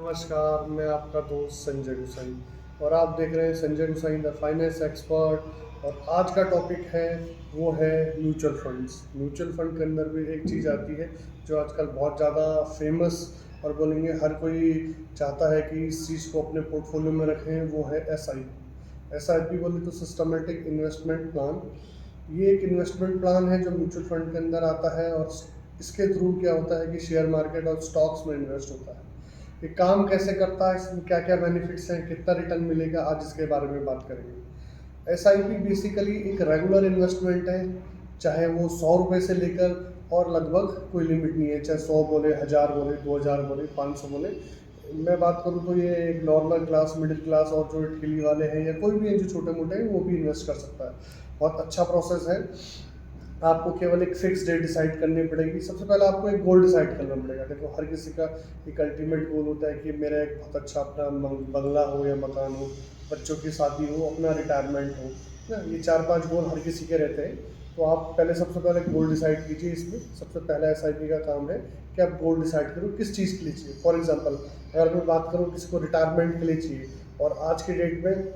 नमस्कार, मैं आपका दोस्त संजय गुसाई और आप देख रहे हैं संजय गुसाई द फाइनेंस एक्सपर्ट। और आज का टॉपिक है वो है म्यूचुअल फंड्स। म्यूचुअल फंड के अंदर भी एक चीज़ आती है जो आजकल बहुत ज़्यादा फेमस और बोलेंगे हर कोई चाहता है कि इस चीज़ को अपने पोर्टफोलियो में रखें, वो है एस आई पी बोले तो सिस्टमेटिक इन्वेस्टमेंट प्लान। ये एक इन्वेस्टमेंट प्लान है जो म्यूचुअल फंड के अंदर आता है और इसके थ्रू क्या होता है कि शेयर मार्केट और स्टॉक्स में इन्वेस्ट होता है। ये काम कैसे करता है, इसमें क्या क्या बेनिफिट्स हैं, कितना रिटर्न मिलेगा, आज इसके बारे में बात करेंगे। एस आई पी बेसिकली एक रेगुलर इन्वेस्टमेंट है, चाहे वो 100 रुपये से लेकर और लगभग कोई लिमिट नहीं है, चाहे 100 बोले, 1000 बोले, 2000 बोले, 500 बोले। मैं बात करूँ तो ये एक नॉर्मल क्लास, मिडिल क्लास और जो ठेली वाले हैं या कोई भी है जो छोटे मोटे हैं वो भी इन्वेस्ट कर सकता है। बहुत अच्छा प्रोसेस है। आपको केवल एक फिक्स डेट डिसाइड करनी पड़ेगी। सबसे पहले आपको एक गोल डिसाइड करना पड़ेगा। देखो, हर किसी का एक अल्टीमेट गोल होता है कि मेरा एक बहुत अच्छा अपना बंगला हो या मकान हो, बच्चों की शादी हो, अपना रिटायरमेंट हो ना। ये 4-5 गोल हर किसी के रहते हैं। तो आप पहले सबसे पहले गोल डिसाइड कीजिए। इसमें सबसे पहला एसआईपी का काम है कि आप गोल डिसाइड करो किस चीज़ के लिए चाहिए। फॉर एग्जांपल, अगर मैं बात करूँ किसी को रिटायरमेंट के लिए चाहिए, और आज के डेट में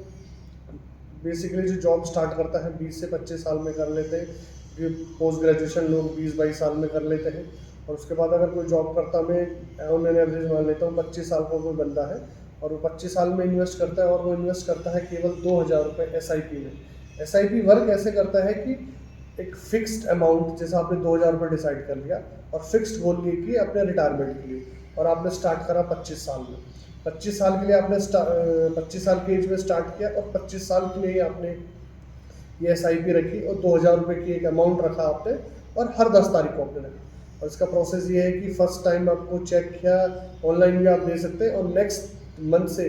बेसिकली जो जॉब स्टार्ट करता है 20 से 25 साल में कर लेते हैं। जो पोस्ट ग्रेजुएशन लोग 20-22 साल में कर लेते हैं। और उसके बाद अगर कोई जॉब करता, मैं ऑन एन एवरेज मान लेता हूँ 25 साल का कोई बंदा है और वो 25 साल में इन्वेस्ट करता है, और वो इन्वेस्ट करता है केवल 2000 रुपये एस में। एस वर्क ऐसे करता है कि एक फिक्स्ड अमाउंट, जैसे आपने 2000 रुपये डिसाइड कर लिया और फिक्स्ड गोल ये किए अपने रिटायरमेंट के लिए, और आपने स्टार्ट करा 25 साल में। 25 साल के लिए आपने 25 साल की एज में स्टार्ट किया और 25 साल के लिए आपने ये एसआईपी रखी और 2000 रुपये की एक अमाउंट रखा आपने, और हर 10 तारीख को आपने रखा। और इसका प्रोसेस ये है कि फर्स्ट टाइम आपको चेक किया, ऑनलाइन भी आप दे सकते हैं, और नेक्स्ट मंथ से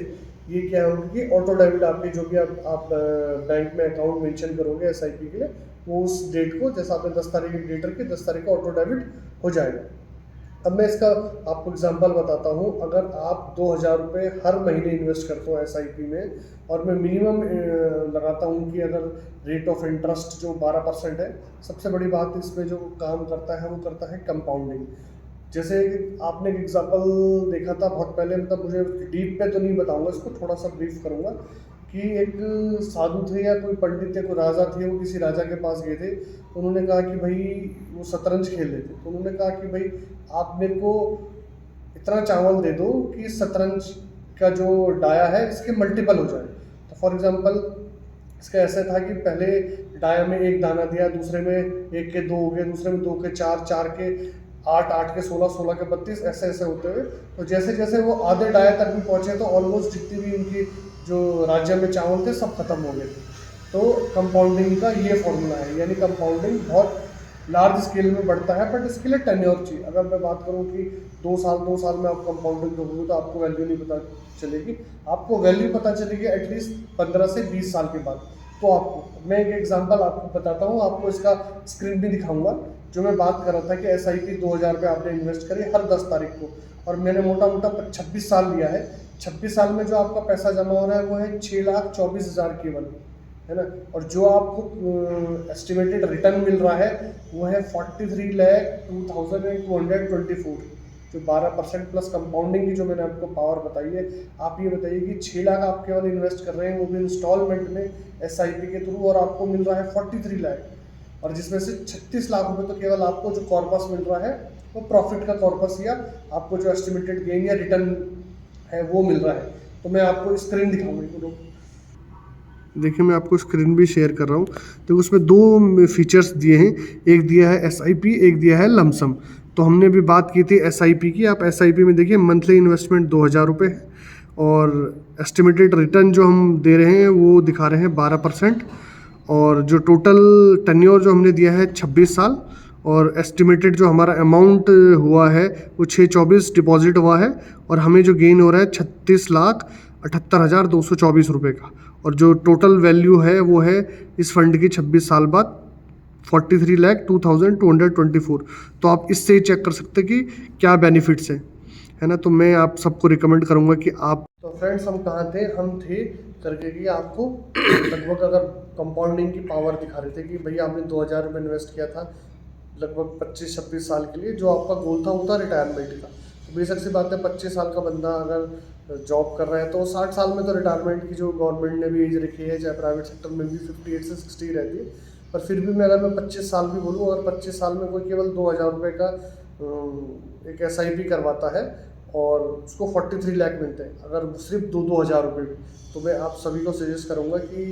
ये क्या होगा कि ऑटो डेबिट आपके जो भी आप बैंक में अकाउंट मेंशन करोगे एसआईपी के लिए, वो उस डेट को, जैसा आपने 10 तारीख की डेट रखी, 10 तारीख को ऑटो डेबिट हो जाएगा। अब मैं इसका आपको एग्जांपल बताता हूँ। अगर आप 2000 रुपये हर महीने इन्वेस्ट करते हो एसआईपी में, और मैं मिनिमम लगाता हूँ कि अगर रेट ऑफ इंटरेस्ट जो 12% है, सबसे बड़ी बात इसमें जो काम करता है वो करता है कंपाउंडिंग। जैसे आपने एक एग्जांपल देखा था बहुत पहले, मतलब मुझे डीप पे तो नहीं बताऊंगा, इसको थोड़ा सा ब्रीफ करूंगा कि एक साधु थे या कोई पंडित या कोई राजा थे, वो किसी राजा के पास गए थे। तो उन्होंने कहा कि भाई, वो शतरंज खेल रहे थे, तो उन्होंने कहा कि भाई आप मेरे को इतना चावल दे दो कि शतरंज का जो डाया है इसके मल्टीपल हो जाए। तो फॉर एग्जांपल इसका ऐसा था कि पहले डाया में एक दाना दिया, दूसरे में एक के 2 हो गए, दूसरे में 2 के 4, 4 के 8, 8 के 16, 16 के 32, ऐसे ऐसे होते हुए, तो जैसे जैसे वो आधे डाया तक भी पहुंचे तो ऑलमोस्ट जितनी भी उनकी जो राज्य में चावल थे सब खत्म हो गए थे। तो कंपाउंडिंग का ये फॉर्मूला है, यानी कंपाउंडिंग बहुत लार्ज स्केल में बढ़ता है, बट इसके लिए टेन्योर चाहिए। अगर मैं बात करूँ कि 2 साल में आप कंपाउंडिंग दोगे तो आपको वैल्यू नहीं पता चलेगी। आपको वैल्यू पता चलेगी एटलीस्ट 15 से 20 साल के बाद। तो आपको मैं एक एग्जांपल आपको बताता हूँ, आपको इसका स्क्रीन भी दिखाऊंगा। जो मैं बात कर रहा था कि एसआईपी 2000 रुपये आपने इन्वेस्ट करी हर 10 तारीख को, और मैंने मोटा मोटा 26 साल लिया है। 26 साल में जो आपका पैसा जमा हो रहा है वो है 6,24,000 केवल, है ना। और जो आपको एस्टिमेटेड रिटर्न मिल रहा है वो है 43,02,224, जो 12% प्लस कंपाउंडिंग की जो मैंने आपको पावर बताई है। आप ये बताइए कि 6 लाख आप केवल इन्वेस्ट कर रहे हैं, वो भी इंस्टॉलमेंट में एसआईपी के थ्रू, और आपको मिल रहा है 43 लाख, और जिसमें से 36 लाख रुपए तो केवल आपको जो कॉर्पस मिल रहा है वो प्रॉफिट का कॉर्पस, या आपको जो एस्टिमेटेड गेन या रिटर्न है वो मिल रहा है। तो मैं आपको स्क्रीन दिखाऊंगा। देखिए, मैं आपको स्क्रीन भी शेयर कर रहा हूँ। तो उसमें 2 फीचर्स दिए हैं, एक दिया है एसआईपी, एक दिया है लमसम। तो हमने भी बात की थी एसआईपी की। आप एसआईपी में देखिए मंथली इन्वेस्टमेंट 2000 रुपये है, और एस्टिमेटेड रिटर्न जो हम दे रहे हैं वो दिखा रहे हैं 12%, और जो टोटल टेन्योर जो हमने दिया है 26 साल, और एस्टिमेटेड जो हमारा अमाउंट हुआ है वो 624 डिपॉजिट हुआ है, और हमें जो गेन हो रहा है 36,78,224 रुपये का। और जो टोटल वैल्यू है वो है इस फंड की 26 साल बाद 43,02,224। तो आप इससे ही चेक कर सकते हैं कि क्या बेनिफिट्स हैं, है ना। तो मैं आप सबको रिकमेंड करूँगा कि आप, तो फ्रेंड्स हम कहाँ थे, हम थे करके कि आपको लगभग अगर कंपाउंडिंग की पावर दिखा रहे थे कि भैया आपने 2000 रुपये इन्वेस्ट किया था लगभग 25-26 साल के लिए, जो आपका गोल था वो था रिटायरमेंट का। तो बेशक सी बात है, 25 साल का बंदा अगर जॉब कर रहा है तो 60 साल में तो रिटायरमेंट की जो गवर्नमेंट ने भी एज रखी है, चाहे प्राइवेट सेक्टर में भी 58 से 60 रहती है। पर फिर भी मैं अगर मैं 25 साल भी बोलूँ, अगर 25 साल में कोई केवल 2,000 रुपये का एक SIP करवाता है और उसको 43 लाख मिलते हैं, अगर सिर्फ 2-2 हज़ार रुपये भी, तो मैं आप सभी को सजेस्ट करूँगा कि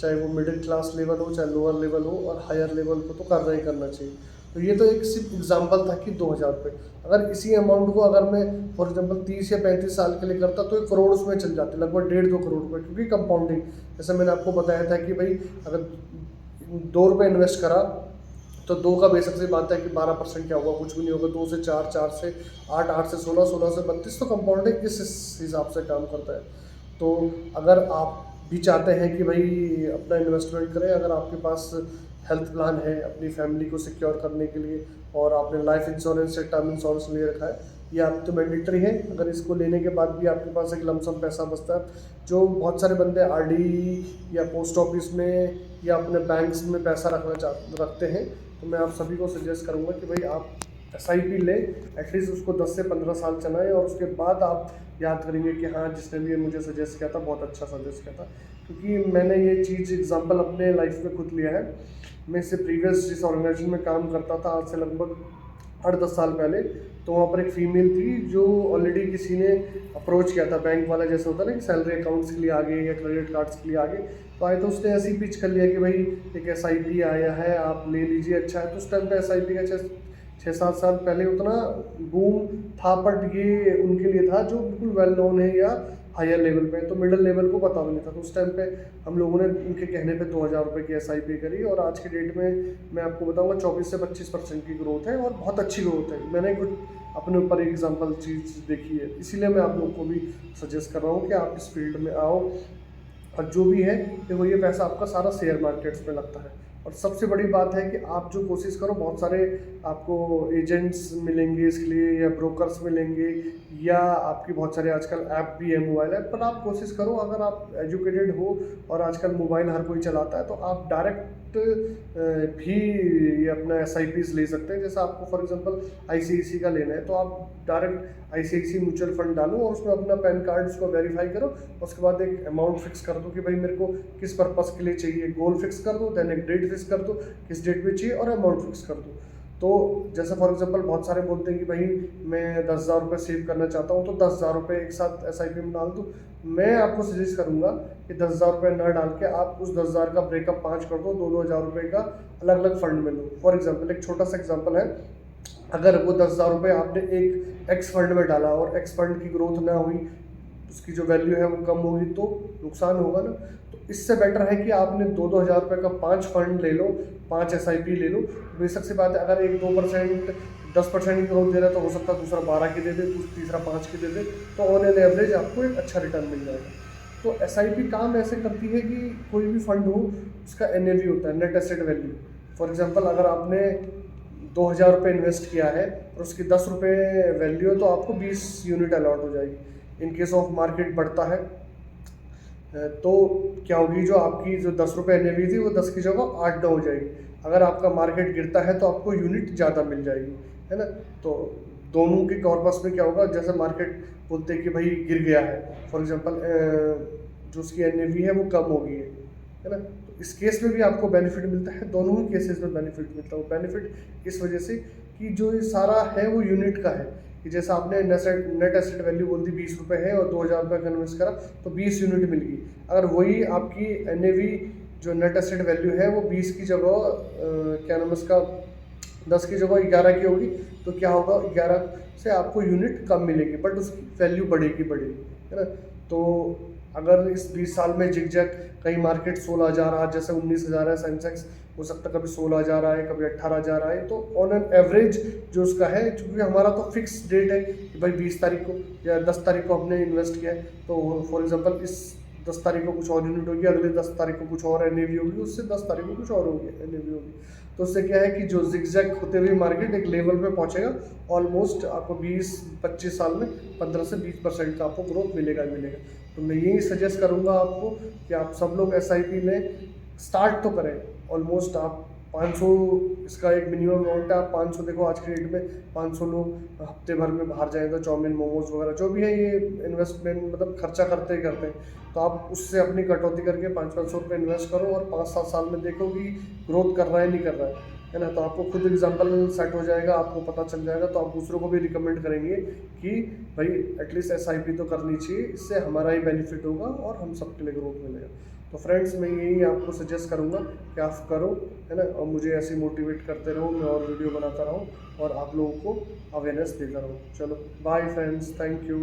चाहे वो मिडिल क्लास लेवल हो, चाहे लोअर लेवल हो, और हायर लेवल को तो करना ही करना चाहिए। तो ये तो एक सिर्फ एग्जांपल था कि 2,000 रुपये, अगर इसी अमाउंट को अगर मैं फॉर एग्जांपल 30 या 35 साल के लिए करता तो 1 करोड़ उसमें चल जाते, लगभग 1.5-2 करोड़ रुपये, क्योंकि कंपाउंडिंग, जैसे मैंने आपको बताया था कि भाई अगर 2 रुपये इन्वेस्ट करा तो 2 का बेशक से बात है कि 12% क्या होगा, कुछ भी नहीं होगा। 2 से 4, 4 से 8, 8 से 16, 16 से 32, तो कंपाउंडिंग इस हिसाब से काम करता है। तो अगर आप भी चाहते हैं कि भाई अपना इन्वेस्टमेंट करें, अगर आपके पास हेल्थ प्लान है अपनी फैमिली को सिक्योर करने के लिए, और आपने लाइफ इंश्योरेंस या टर्म इंश्योरेंस ले रखा है, ये आप तो मैंडेटरी है। अगर इसको लेने के बाद भी आपके पास एक लमसम पैसा बचता है, जो बहुत सारे बंदे RD या पोस्ट ऑफिस में या अपने बैंक्स में पैसा रखते हैं, तो मैं आप सभी को सजेस्ट करूँगा कि भाई आप SIP लें, एटलीस्ट उसको 10 से 15 साल चलाएं, और उसके बाद आप याद करेंगे कि हाँ, जिसने भी ये मुझे सजेस्ट किया था बहुत अच्छा सजेस्ट किया था। क्योंकि मैंने ये चीज़ एग्जांपल अपने लाइफ में खुद लिया है। मैं इससे प्रीवियस जिस ऑर्गेनाइजेशन में काम करता था, आज से लगभग 8-10 साल पहले, तो वहाँ पर एक फ़ीमेल थी जो ऑलरेडी किसी ने अप्रोच किया था, बैंक वाला जैसे होता है ना कि सैलरी अकाउंट्स के लिए आगे या क्रेडिट कार्ड्स के लिए आगे, तो आए तो उसने ऐसी पिच कर लिया कि भाई एक SIP आया है, आप ले लीजिए, अच्छा है। तो उस टाइम पे SIP का 6-7 साल पहले उतना बूम था, बट ये उनके लिए था जो बिल्कुल वेल नोन है या हायर लेवल पे, तो मिडिल लेवल को पता भी नहीं था। तो उस टाइम पे हम लोगों ने उनके कहने पे 2,000 रुपये की SIP करी, और आज के डेट में मैं आपको बताऊंगा 24 से 25% की ग्रोथ है, और बहुत अच्छी ग्रोथ है। मैंने कुछ अपने ऊपर एग्जांपल चीज़ देखी है, इसीलिए मैं आप लोगों को भी सजेस्ट कर रहा हूँ कि आप इस फील्ड में आओ। और जो भी है, देखो ये पैसा आपका सारा शेयर मार्केट्स में लगता है। और सबसे बड़ी बात है कि आप जो कोशिश करो, बहुत सारे आपको एजेंट्स मिलेंगे इसके लिए, या ब्रोकर्स मिलेंगे, या आपकी बहुत सारे आजकल ऐप भी है, मोबाइल ऐप, पर आप कोशिश करो, अगर आप एजुकेटेड हो और आजकल मोबाइल हर कोई चलाता है, तो आप डायरेक्ट भी ये अपना SIPs ले सकते हैं। जैसे आपको फॉर एग्जांपल ICICI का लेना है, तो आप डायरेक्ट ICICI म्यूचुअल फंड डालो, और उसमें अपना पैन कार्ड उसको वेरीफाई करो, उसके बाद एक अमाउंट फिक्स कर दो कि भाई मेरे को किस पर्पस के लिए चाहिए, गोल फिक्स कर दो, देन एक डेट फिक्स कर दो किस डेट पे चाहिए, और अमाउंट फिक्स कर दो। तो जैसे फॉर एग्जांपल बहुत सारे बोलते हैं कि भाई मैं 10,000 रुपये सेव करना चाहता हूँ, तो 10,000 रुपये एक साथ SIP में डाल दूँ। मैं आपको सजेस्ट करूँगा कि 10,000 रुपये न डाल के आप उस 10,000 का ब्रेकअप 5 कर दो, 2-2 हज़ार रुपये का अलग अलग फंड में लो। फॉर एग्जाम्पल एक छोटा सा एग्जाम्पल है, अगर वो 10,000 रुपये आपने एक X फंड में डाला और X फंड की ग्रोथ ना हुई, उसकी जो वैल्यू है वो कम होगी, तो नुकसान होगा ना। तो इससे बेटर है कि आपने 2-2 हज़ार रुपये का 5 फंड ले लो, 5 SIP ले लो। बेशक सी बात है, अगर एक 2% 10% की ग्रोथ दे रहा है, तो हो सकता है दूसरा 12 की दे दे, तीसरा 5 की दे दे, तो ऑन एन एवरेज आपको एक अच्छा रिटर्न मिल जाएगा। तो SIP काम ऐसे करती है कि कोई भी फंड हो, उसका NAV होता है, net asset value. For example अगर आपने 2,000 रुपये इन्वेस्ट किया है और उसकी 10 रुपये वैल्यू है, तो आपको 20 यूनिट अलॉट हो जाएगी। इन केस ऑफ मार्केट बढ़ता है तो क्या होगी, जो आपकी जो 10 रुपये NAV थी वो 10 की जगह 8-9 हो जाएगी। अगर आपका मार्केट गिरता है तो आपको यूनिट ज़्यादा मिल जाएगी, है ना। तो दोनों के कॉर्पस में क्या होगा, जैसे मार्केट बोलते हैं कि भाई गिर गया है, फॉर एग्जांपल जो उसकी NAV है वो कम हो गई है ना, तो इस केस में भी आपको बेनिफिट मिलता है। दोनों ही केसेस में बेनिफिट मिलता है। वो बेनिफिट इस वजह से कि जो ये सारा है वो यूनिट का है, कि जैसा आपने नेट एसेट वैल्यू बोल दी 20 रुपये है, और 2,000 रुपये का इन्वेस्ट करा तो 20 यूनिट मिल गई। अगर वही आपकी NAV जो नेट एसेट वैल्यू है वो 20 की जगह क्या नाम इसका 10 की जगह 11 की होगी, तो क्या होगा, 11 से आपको यूनिट कम मिलेगी, बट उसकी वैल्यू बढ़ेगी, है ना। तो अगर इस 20 साल में जिग-जैग कहीं मार्केट 16,000, आज जैसे 19,000 है सेंसेक्स, हो सकता है कभी 16,000 आए, कभी 18,000 आए, तो ऑन एन एवरेज जो उसका है, क्योंकि हमारा तो फिक्स डेट है कि भाई 20 तारीख को या 10 तारीख को हमने इन्वेस्ट किया है, तो फॉर एग्जांपल इस 10 तारीख को कुछ और यूनिट होगी, अगले 10 तारीख को कुछ और NAV होगी, उससे 10 तारीख को कुछ और होगी NAV होगी। तो उससे क्या है कि जो जिग-जैग होते हुए मार्केट एक लेवल पे पहुंचेगा, ऑलमोस्ट आपको 20-25 साल में 15 से 20% का आपको ग्रोथ मिलेगा ही मिलेगा। तो मैं यही सजेस्ट करूंगा आपको कि आप सब लोग SIP में स्टार्ट तो करें। ऑलमोस्ट आप 500 इसका एक मिनिमम अमाउंट है। आप 500 देखो, आज की डेट में 500 लोग हफ्ते भर में बाहर जाएँ तो चाउमीन, मोमोज़ वगैरह जो भी है ये इन्वेस्टमेंट मतलब खर्चा करते ही करते हैं। तो आप उससे अपनी कटौती करके 500-500 रुपये इन्वेस्ट करो और 5-7 साल में देखो कि ग्रोथ कर रहा है नहीं कर रहा है ना? तो आपको खुद एग्जाम्पल सेट हो जाएगा, आपको पता चल जाएगा, तो आप दूसरों को भी रिकमेंड करेंगे कि भाई एटलीस्ट एसआईपी तो करनी चाहिए, इससे हमारा ही बेनिफिट होगा और हम सबके लिए ग्रोथ मिलेगा। तो फ्रेंड्स, मैं यही आपको सजेस्ट करूँगा कि आप करो, है ना? और मुझे ऐसे मोटिवेट करते रहो, मैं और वीडियो बनाता रहूँ और आप लोगों को अवेयरनेस देता रहूँ। चलो बाय फ्रेंड्स, थैंक यू।